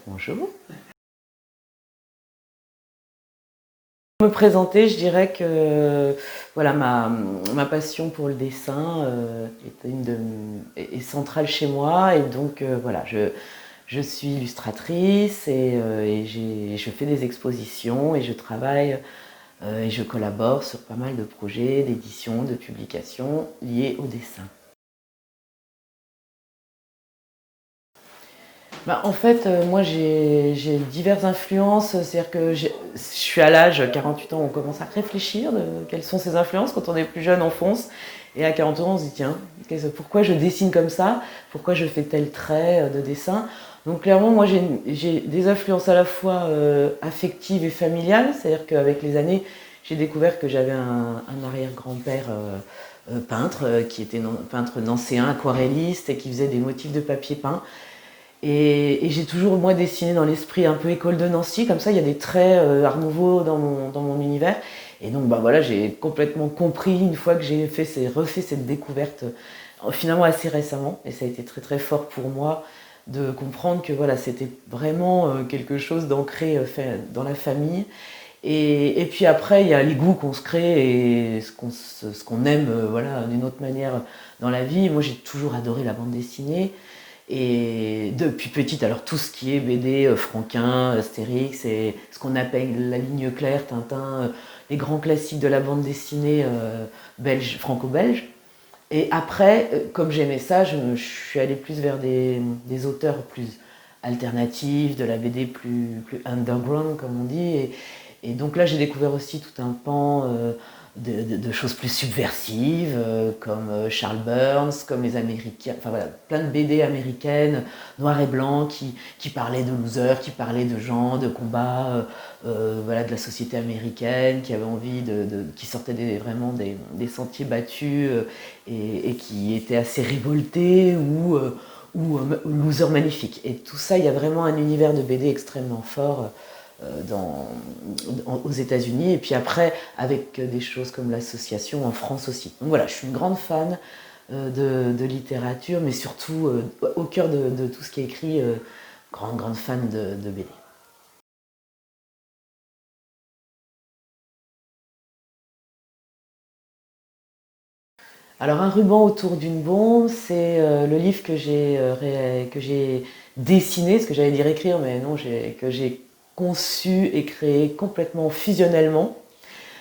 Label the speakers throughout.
Speaker 1: Bonjour. Pour me présenter, je dirais que voilà, ma passion pour le dessin est centrale chez moi et donc voilà, je suis illustratrice et je fais des expositions et je travaille et je collabore sur pas mal de projets d'édition, de publications liés au dessin. En fait, moi j'ai diverses influences, c'est-à-dire que je suis à l'âge 48 ans, on commence à réfléchir de quelles sont ces influences. Quand on est plus jeune, on fonce, et à 40 ans, on se dit tiens, pourquoi je dessine comme ça? Pourquoi je fais tel trait de dessin? Donc clairement, moi j'ai des influences à la fois affectives et familiales, c'est-à-dire qu'avec les années, j'ai découvert que j'avais un arrière-grand-père peintre, qui était peintre nancéen, aquarelliste, et qui faisait des motifs de papier peint. Et j'ai toujours, moi, dessiné dans l'esprit un peu école de Nancy, comme ça, il y a des traits Art Nouveau dans mon univers. Et donc, bah voilà, j'ai complètement compris une fois que j'ai refait cette découverte, finalement assez récemment, et ça a été très très fort pour moi de comprendre que voilà, c'était vraiment quelque chose d'ancré dans la famille. Et puis après, il y a les goûts qu'on se crée et ce qu'on aime voilà, d'une autre manière dans la vie. Moi, j'ai toujours adoré la bande dessinée. Et depuis petite, alors tout ce qui est BD, Franquin, Astérix, et ce qu'on appelle la ligne claire, Tintin, les grands classiques de la bande dessinée belge, franco-belge. Et après, comme j'aimais ça, je suis allée plus vers des auteurs plus alternatifs, de la BD plus underground, comme on dit. Et donc là, j'ai découvert aussi tout un pan de choses plus subversives, comme Charles Burns, comme les Américains, enfin voilà, plein de BD américaines, noir et blanc, qui parlaient de losers, qui parlaient de gens, de combats, voilà, de la société américaine, qui avaient envie qui sortaient vraiment des sentiers battus et qui étaient assez révoltés ou losers magnifiques. Et tout ça, il y a vraiment un univers de BD extrêmement fort aux États-Unis, et puis après avec des choses comme l'association en France aussi. Donc voilà, je suis une grande fan de littérature, mais surtout au cœur de tout ce qui est écrit, grande fan de BD. Alors un ruban autour d'une bombe, c'est le livre que j'ai dessiné, ce que j'allais dire écrire, mais non, que j'ai conçu et créé complètement fusionnellement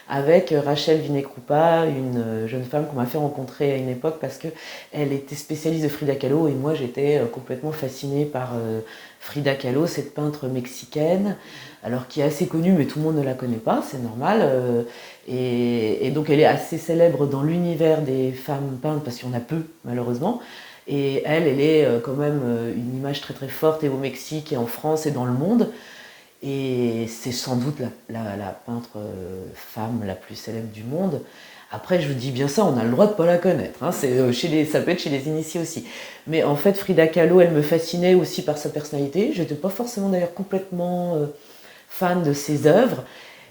Speaker 1: avec Rachel Vinet-Kroupa, une jeune femme qu'on m'a fait rencontrer à une époque parce qu'elle était spécialiste de Frida Kahlo et moi j'étais complètement fascinée par Frida Kahlo, cette peintre mexicaine, alors qui est assez connue mais tout le monde ne la connaît pas, c'est normal. Et donc elle est assez célèbre dans l'univers des femmes peintres parce qu'il y en a peu malheureusement. Et elle est quand même une image très très forte et au Mexique et en France et dans le monde. Et c'est sans doute la peintre femme la plus célèbre du monde. Après, je vous dis bien ça, on a le droit de ne pas la connaître. Hein. Ça peut être chez les initiés aussi. Mais en fait, Frida Kahlo, elle me fascinait aussi par sa personnalité. Je n'étais pas forcément d'ailleurs complètement fan de ses œuvres.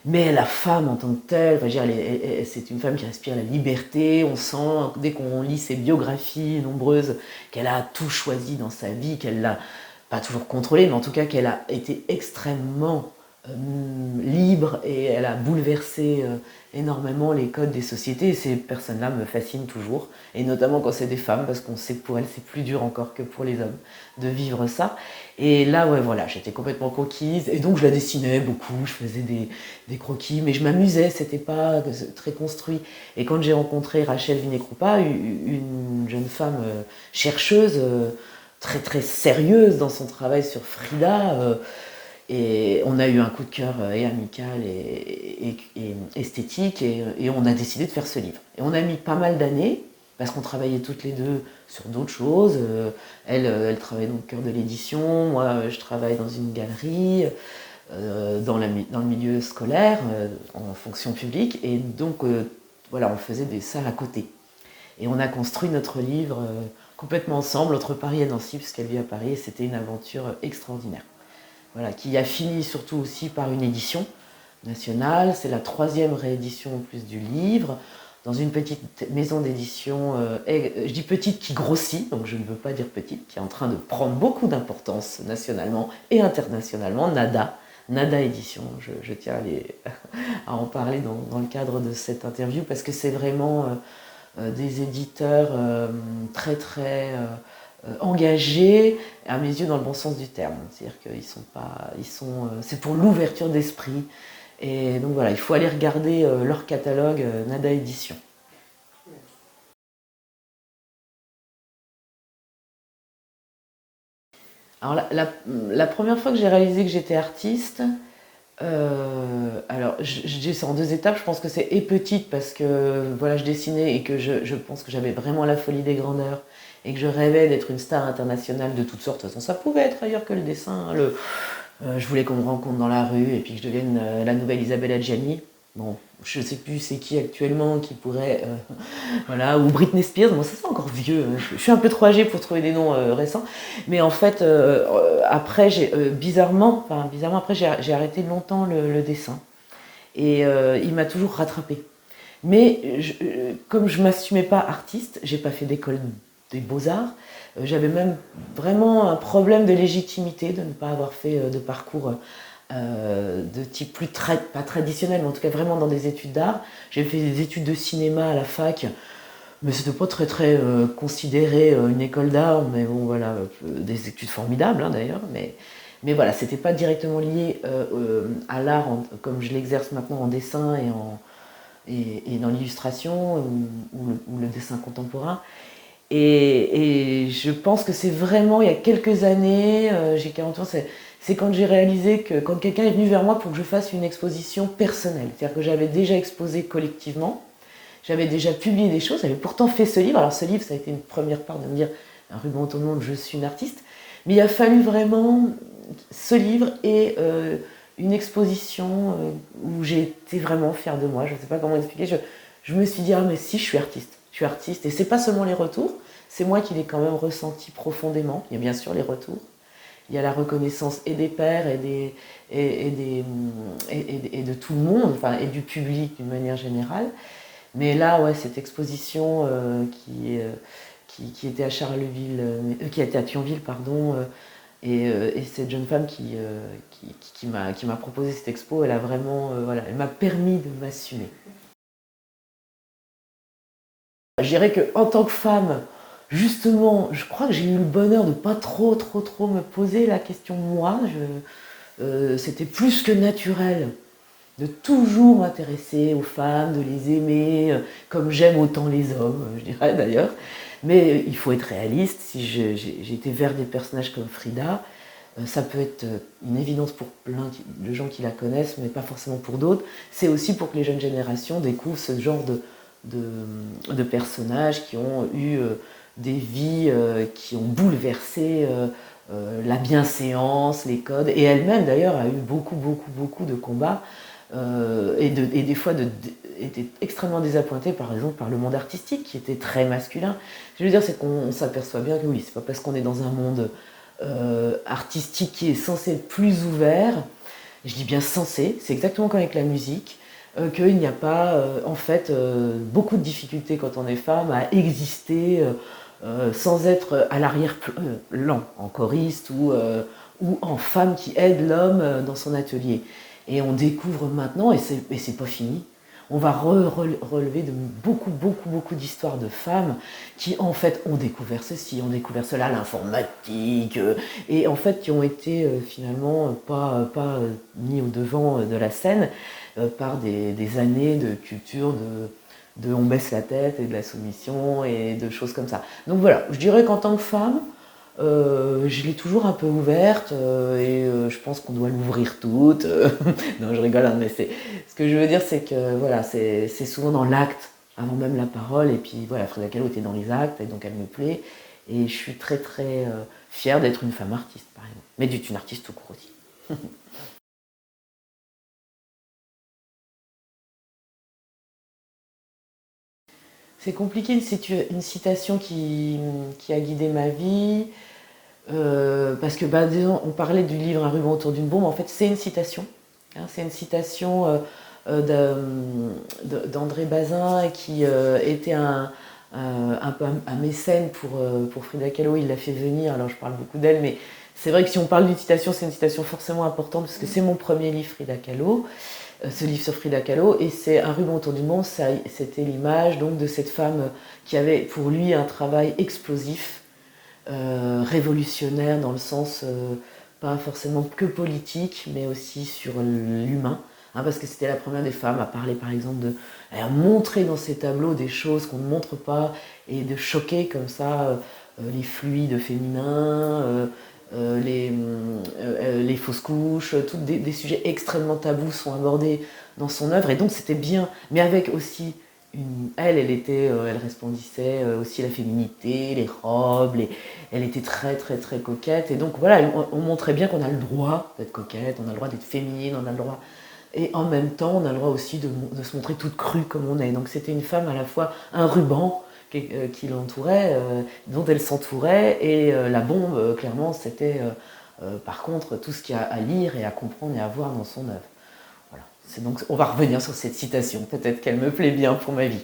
Speaker 1: Mais la femme en tant que telle, enfin, c'est une femme qui respire la liberté. On sent, dès qu'on lit ses biographies nombreuses, qu'elle a tout choisi dans sa vie, qu'elle l'a pas toujours contrôlée, mais en tout cas qu'elle a été extrêmement libre et elle a bouleversé énormément les codes des sociétés. Et ces personnes-là me fascinent toujours, et notamment quand c'est des femmes, parce qu'on sait que pour elles c'est plus dur encore que pour les hommes de vivre ça. Et là, ouais, voilà, j'étais complètement conquise, et donc je la dessinais beaucoup, je faisais des croquis, mais je m'amusais, c'était pas très construit. Et quand j'ai rencontré Rachel Vinet-Kroupa, une jeune femme chercheuse, très très sérieuse dans son travail sur Frida, et on a eu un coup de cœur et amical et esthétique, et on a décidé de faire ce livre. Et on a mis pas mal d'années, parce qu'on travaillait toutes les deux sur d'autres choses. Elle travaille dans le cœur de l'édition, moi je travaille dans une galerie, dans le milieu scolaire, en fonction publique, et donc voilà, on faisait ça à côté. Et on a construit notre livre complètement ensemble, entre Paris et Nancy, puisqu'elle vit à Paris, et c'était une aventure extraordinaire. Voilà, qui a fini surtout aussi par une édition nationale. C'est la 3e réédition en plus du livre. dans une petite maison d'édition, je dis petite qui grossit, donc je ne veux pas dire petite, qui est en train de prendre beaucoup d'importance nationalement et internationalement, Nada Édition. Je tiens à en parler dans le cadre de cette interview parce que c'est vraiment des éditeurs très très engagés, à mes yeux dans le bon sens du terme. C'est-à-dire qu'ils sont pas, c'est pour l'ouverture d'esprit. Et donc voilà, il faut aller regarder leur catalogue Nada Édition. Alors la première fois que j'ai réalisé que j'étais artiste, alors je dis ça en deux étapes, je pense que c'est et petite parce que voilà, je dessinais et que je pense que j'avais vraiment la folie des grandeurs et que je rêvais d'être une star internationale de toutes sortes. De toute façon, ça pouvait être ailleurs que le dessin, hein, je voulais qu'on me rencontre dans la rue et puis que je devienne la nouvelle Isabelle Adjani. Bon, je sais plus c'est qui actuellement qui pourrait, voilà, ou Britney Spears. Bon, ça c'est encore vieux. Je suis un peu trop âgée pour trouver des noms récents. Mais en fait, après, bizarrement, après j'ai arrêté longtemps le dessin et il m'a toujours rattrapée. Mais comme je m'assumais pas artiste, j'ai pas fait d'école des beaux-arts. J'avais même vraiment un problème de légitimité de ne pas avoir fait de parcours de type pas traditionnel, mais en tout cas vraiment dans des études d'art. J'ai fait des études de cinéma à la fac, mais c'était pas très très considéré une école d'art, mais bon voilà, des études formidables hein, d'ailleurs, mais voilà, c'était pas directement lié à l'art comme je l'exerce maintenant en dessin et dans l'illustration ou le dessin contemporain. Et je pense que c'est vraiment il y a quelques années, j'ai 40 ans, c'est quand j'ai réalisé que quand quelqu'un est venu vers moi pour que je fasse une exposition personnelle, c'est-à-dire que j'avais déjà exposé collectivement, j'avais déjà publié des choses, j'avais pourtant fait ce livre. Alors ce livre, ça a été une première part de me dire, un ruban autour du monde, je suis une artiste, mais il a fallu vraiment ce livre et une exposition où j'ai été vraiment fière de moi, je ne sais pas comment expliquer, je me suis dit, ah mais si, je suis artiste, et c'est pas seulement les retours, c'est moi qui l'ai quand même ressenti profondément, il y a bien sûr les retours, il y a la reconnaissance et des pairs et de tout le monde, enfin, et du public d'une manière générale. Mais là, ouais, cette exposition qui était à Charleville, qui était à Thionville, pardon, et cette jeune femme qui m'a proposé cette expo, elle a vraiment, voilà, elle m'a permis de m'assumer. Je dirais qu'en tant que femme, justement, je crois que j'ai eu le bonheur de pas trop me poser la question moi. C'était plus que naturel de toujours m'intéresser aux femmes, de les aimer, comme j'aime autant les hommes, je dirais d'ailleurs. Mais il faut être réaliste, si j'ai été vers des personnages comme Frida, ça peut être une évidence pour plein de gens qui la connaissent, mais pas forcément pour d'autres. C'est aussi pour que les jeunes générations découvrent ce genre de personnages qui ont eu des vies qui ont bouleversé la bienséance, les codes, et elle-même d'ailleurs a eu beaucoup de combats et des fois était extrêmement désappointée par exemple par le monde artistique qui était très masculin. Je veux dire, c'est qu'on s'aperçoit bien que oui, c'est pas parce qu'on est dans un monde artistique qui est censé être plus ouvert, je dis bien censé, c'est exactement comme avec la musique, qu'il n'y a pas en fait beaucoup de difficultés quand on est femme à exister sans être à l'arrière-plan, en choriste ou en femme qui aide l'homme dans son atelier. Et on découvre maintenant, et c'est pas fini, on va relever beaucoup d'histoires de femmes qui en fait ont découvert ceci, ont découvert cela, l'informatique, et en fait qui ont été finalement pas mis au devant de la scène par des années de culture de on baisse la tête et de la soumission et de choses comme ça. Donc voilà, je dirais qu'en tant que femme, je l'ai toujours un peu ouverte et je pense qu'on doit l'ouvrir toute. Non, je rigole, hein, mais ce que je veux dire, c'est que voilà, c'est souvent dans l'acte, avant même la parole. Et puis voilà, Frida Kahlo était dans les actes, et donc elle me plaît. Et je suis très fière d'être une femme artiste, par exemple. Mais d'être une artiste tout court aussi. C'est compliqué, une citation qui a guidé ma vie. Parce que, bah, disons, on parlait du livre Un ruban autour d'une bombe, en fait, c'est une citation. Hein, c'est une citation d'André Bazin, qui était un peu un mécène pour Frida Kahlo. Il l'a fait venir, alors je parle beaucoup d'elle, mais c'est vrai que si on parle d'une citation, c'est une citation forcément importante, parce que c'est mon premier livre, Frida Kahlo, ce livre sur Frida Kahlo, et c'est Un ruban autour du monde. C'était l'image donc de cette femme qui avait pour lui un travail explosif, révolutionnaire dans le sens pas forcément que politique, mais aussi sur l'humain, hein, parce que c'était la première des femmes à parler par exemple à montrer dans ses tableaux des choses qu'on ne montre pas, et de choquer comme ça les fluides féminins, les fausses couches, tous des sujets extrêmement tabous sont abordés dans son œuvre, et donc c'était bien, mais avec aussi elle resplendissait aussi la féminité, les robes, elle était très très très coquette, et donc voilà, on montrait bien qu'on a le droit d'être coquette, on a le droit d'être féminine, on a le droit, et en même temps on a le droit aussi de se montrer toute crue comme on est. Donc c'était une femme à la fois un ruban qui l'entourait, dont elle s'entourait, et la bombe, clairement, c'était par contre tout ce qu'il y a à lire et à comprendre et à voir dans son œuvre. Voilà. Donc, on va revenir sur cette citation, peut-être qu'elle me plaît bien pour ma vie.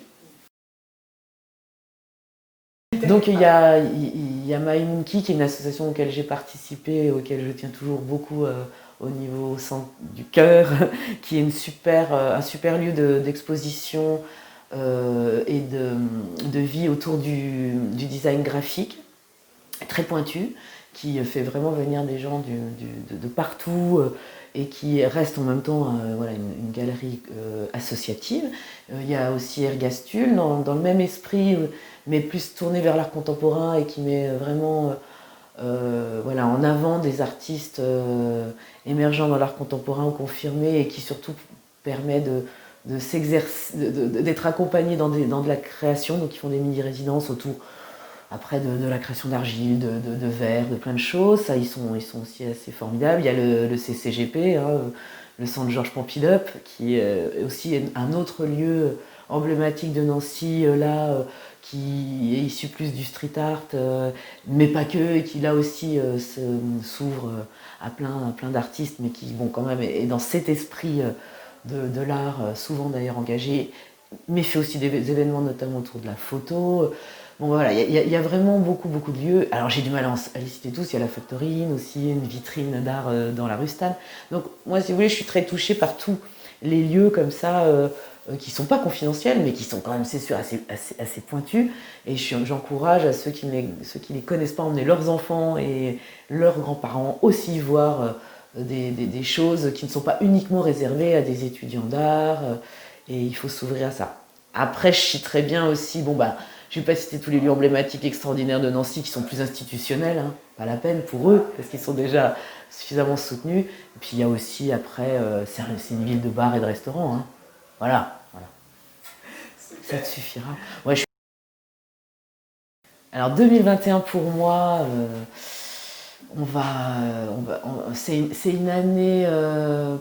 Speaker 1: Donc il y a My Monkey, qui est une association auquel j'ai participé, auquel je tiens toujours beaucoup au niveau centre du cœur, qui est un super lieu d'exposition et de vie autour du design graphique, très pointu, qui fait vraiment venir des gens de partout, et qui reste en même temps voilà, une galerie associative. Il y a aussi Ergastul, dans le même esprit, mais plus tourné vers l'art contemporain, et qui met vraiment voilà, en avant des artistes émergents dans l'art contemporain ou confirmés, et qui surtout permet d'être accompagnés dans de la création. Donc ils font des mini-résidences autour après de la création d'argile, de verre, de plein de choses. Ça, ils sont aussi assez formidables. Il y a le CCGP, hein, le centre Georges Pompidou, qui est aussi un autre lieu emblématique de Nancy, qui est issu plus du street art, mais pas que, et qui là aussi s'ouvre à plein d'artistes, mais qui, bon, quand même, est dans cet esprit de l'art, souvent d'ailleurs engagé, mais fait aussi des événements, notamment autour de la photo. Bon voilà, il y a vraiment beaucoup de lieux. Alors j'ai du mal à les citer tous. Il y a la Factorine aussi, une vitrine d'art dans la rue Stan. Donc moi, si vous voulez, je suis très touchée par tous les lieux comme ça, qui ne sont pas confidentiels, mais qui sont quand même, c'est sûr, assez pointus. Et j'encourage à ceux qui les connaissent pas, à emmener leurs enfants et leurs grands-parents aussi voir des choses qui ne sont pas uniquement réservées à des étudiants d'art. Et il faut s'ouvrir à ça. Après, je citerai bien aussi, bon bah, je ne vais pas citer tous les lieux emblématiques extraordinaires de Nancy qui sont plus institutionnels, hein, pas la peine pour eux, parce qu'ils sont déjà suffisamment soutenus. Et puis il y a aussi, après, c'est une ville de bars et de restaurants. Hein. Voilà. Ça te suffira. Ouais, Alors 2021 pour moi, c'est une année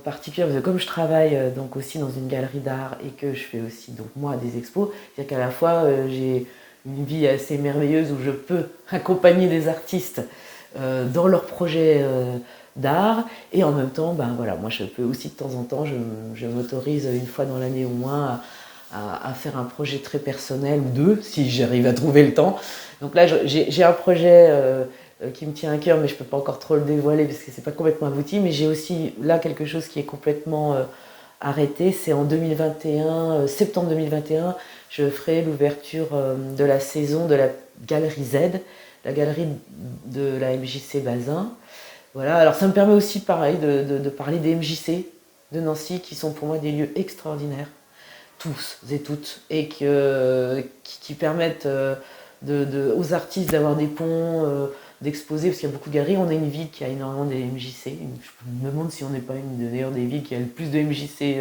Speaker 1: particulière, parce que comme je travaille donc aussi dans une galerie d'art, et que je fais aussi donc moi des expos, c'est-à-dire qu'à la fois j'ai une vie assez merveilleuse où je peux accompagner des artistes dans leurs projets d'art, et en même temps, ben voilà, moi je peux aussi de temps en temps, je m'autorise une fois dans l'année au moins à faire un projet très personnel, ou deux, si j'arrive à trouver le temps. Donc là, j'ai un projet qui me tient à cœur, mais je ne peux pas encore trop le dévoiler parce que c'est pas complètement abouti. Mais j'ai aussi là quelque chose qui est complètement arrêté. C'est en 2021, septembre 2021, je ferai l'ouverture de la saison de la Galerie Z, la galerie de la MJC Bazin. Voilà. Alors ça me permet aussi, pareil, de parler des MJC de Nancy, qui sont pour moi des lieux extraordinaires, tous et toutes, et qui permettent aux artistes d'avoir des ponts, d'exposer, parce qu'il y a beaucoup de galeries. On a une ville qui a énormément de MJC. Je me demande si on n'est pas une d'ailleurs des villes qui a le plus de MJC,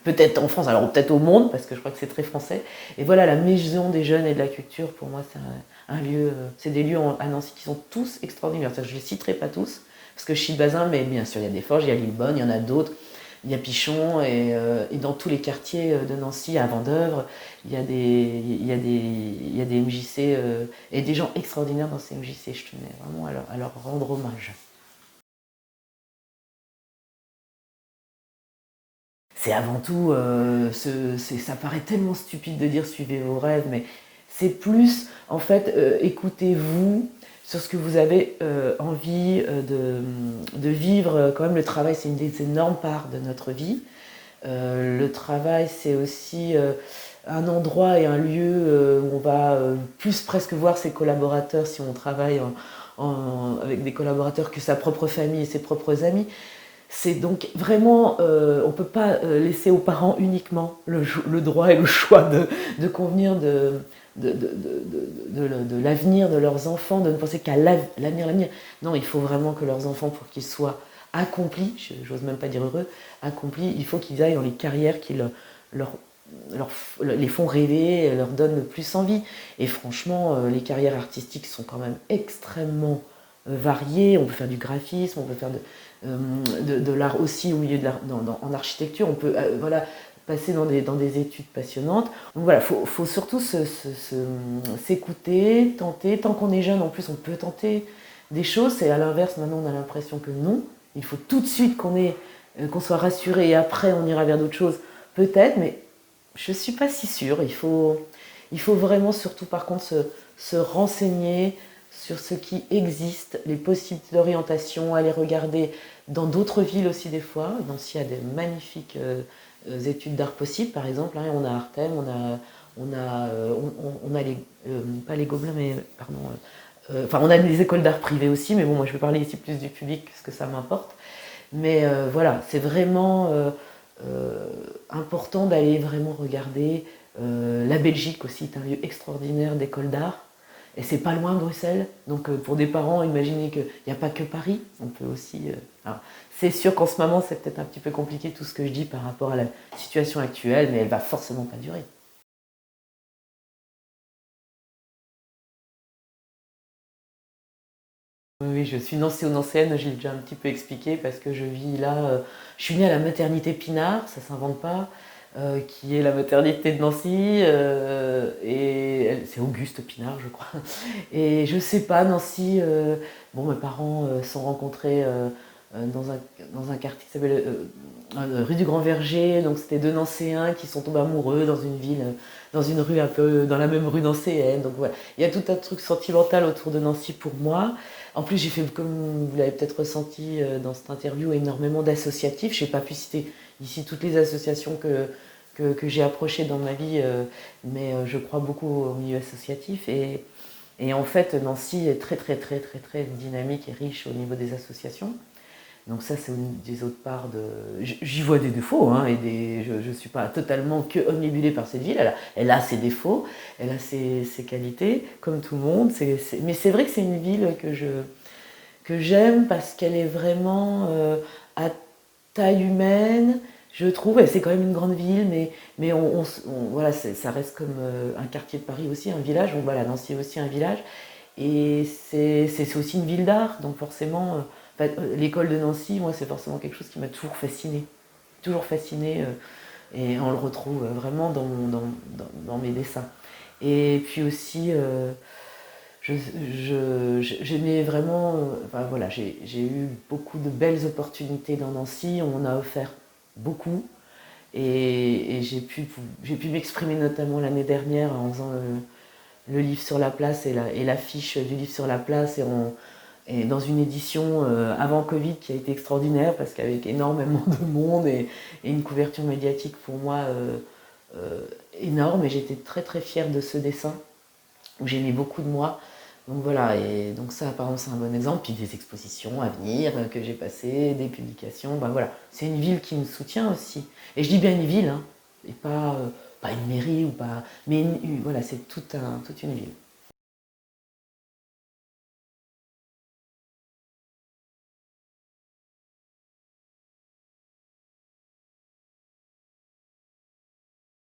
Speaker 1: peut-être en France, alors peut-être au monde, parce que je crois que c'est très français. Et voilà, la maison des jeunes et de la culture, pour moi, c'est un lieu, c'est des lieux à Nancy qui sont tous extraordinaires. Je ne les citerai pas tous, parce que je cite Bazin, mais bien sûr, il y a des Forges, il y a Lillebonne, il y en a d'autres. Il y a Pichon, et dans tous les quartiers de Nancy, à Vendeuvre, il y a des MJC et des gens extraordinaires dans ces MJC. Je tenais vraiment à leur rendre hommage. c'est avant tout, ça paraît tellement stupide de dire suivez vos rêves, mais c'est plus, en fait, écoutez-vous sur ce que vous avez envie de vivre. Quand même, le travail, c'est une des énormes parts de notre vie. Le travail, c'est aussi un endroit et un lieu où on va plus presque voir ses collaborateurs si on travaille avec des collaborateurs que sa propre famille et ses propres amis. C'est donc vraiment, on ne peut pas laisser aux parents uniquement le droit et le choix de convenir de l'avenir de leurs enfants, de ne penser qu'à l'avenir. Non, il faut vraiment que leurs enfants, pour qu'ils soient accomplis, j'ose même pas dire heureux, accomplis, il faut qu'ils aillent dans les carrières qui leur, les font rêver, leur donnent le plus envie. Et franchement, les carrières artistiques sont quand même extrêmement variées. On peut faire du graphisme, on peut faire de l'art aussi au milieu de l'art, en architecture. On peut voilà, passer dans des études passionnantes. Donc voilà, faut surtout s'écouter, tenter. Tant qu'on est jeune, en plus, on peut tenter des choses. Et à l'inverse, maintenant, on a l'impression que non. Il faut tout de suite qu'on soit rassuré et après, on ira vers d'autres choses. Peut-être, mais je ne suis pas si sûre. Il faut vraiment, surtout par contre, se renseigner sur ce qui existe, les possibilités d'orientation, aller regarder dans d'autres villes aussi des fois. Nancy a des magnifiques études d'art possibles, par exemple. Hein, on a Artem, on a pas les Gobelins, mais pardon. Enfin, on a des écoles d'art privées aussi, mais bon, moi je vais parler ici plus du public parce que ça m'importe. Mais voilà, c'est vraiment important d'aller vraiment regarder. La Belgique aussi est un lieu extraordinaire d'école d'art. Et c'est pas loin de Bruxelles. Donc pour des parents, imaginez qu'il n'y a pas que Paris. On peut aussi. C'est sûr qu'en ce moment, c'est peut-être un petit peu compliqué tout ce que je dis par rapport à la situation actuelle, mais elle va forcément pas durer. Oui, je suis nancéenne, je l'ai déjà un petit peu expliqué parce que je vis là. Je suis née à la maternité Pinard, ça s'invente pas, qui est la maternité de Nancy, et c'est Auguste Pinard, je crois. Et je sais pas, Nancy. Bon, mes parents se sont rencontrés dans un quartier qui s'appelle rue du Grand Verger, donc c'était deux Nancéens qui sont tombés amoureux dans une ville, dans une rue un peu, dans la même rue nancéenne. Donc voilà, il y a tout un truc sentimental autour de Nancy pour moi. En plus, j'ai fait, comme vous l'avez peut-être ressenti dans cette interview, énormément d'associatifs. Je n'ai pas pu citer ici toutes les associations que j'ai approchées dans ma vie, mais je crois beaucoup au milieu associatif. Et en fait, Nancy est très, très, très, très, très dynamique et riche au niveau des associations. Donc ça, c'est une des autres parts de... J'y vois des défauts, hein, je ne suis pas totalement que omnibulée par cette ville. Elle a ses défauts, elle a ses qualités, comme tout le monde. Mais c'est vrai que c'est une ville que j'aime parce qu'elle est vraiment à taille humaine, je trouve. C'est quand même une grande ville, mais voilà, ça reste comme un quartier de Paris aussi, un village. Donc voilà, Nancy est aussi un village. Et c'est aussi une ville d'art, donc forcément... l'école de Nancy, moi, c'est forcément quelque chose qui m'a toujours fascinée. Toujours fascinée, et on le retrouve vraiment dans mes dessins. Et puis aussi, j'aimais vraiment. Enfin, voilà, j'ai eu beaucoup de belles opportunités dans Nancy, on m'en a offert beaucoup. Et j'ai pu m'exprimer notamment l'année dernière en faisant le livre sur la place et l'affiche du livre sur la place. Et dans une édition avant Covid qui a été extraordinaire parce qu'avec énormément de monde et une couverture médiatique pour moi énorme. Et j'étais très très fière de ce dessin où j'ai mis beaucoup de moi. Donc voilà, et donc ça par exemple c'est un bon exemple. Puis des expositions à venir que j'ai passées, des publications. Ben voilà, c'est une ville qui me soutient aussi. Et je dis bien une ville, hein, et pas une mairie ou pas. Mais voilà, c'est toute une ville.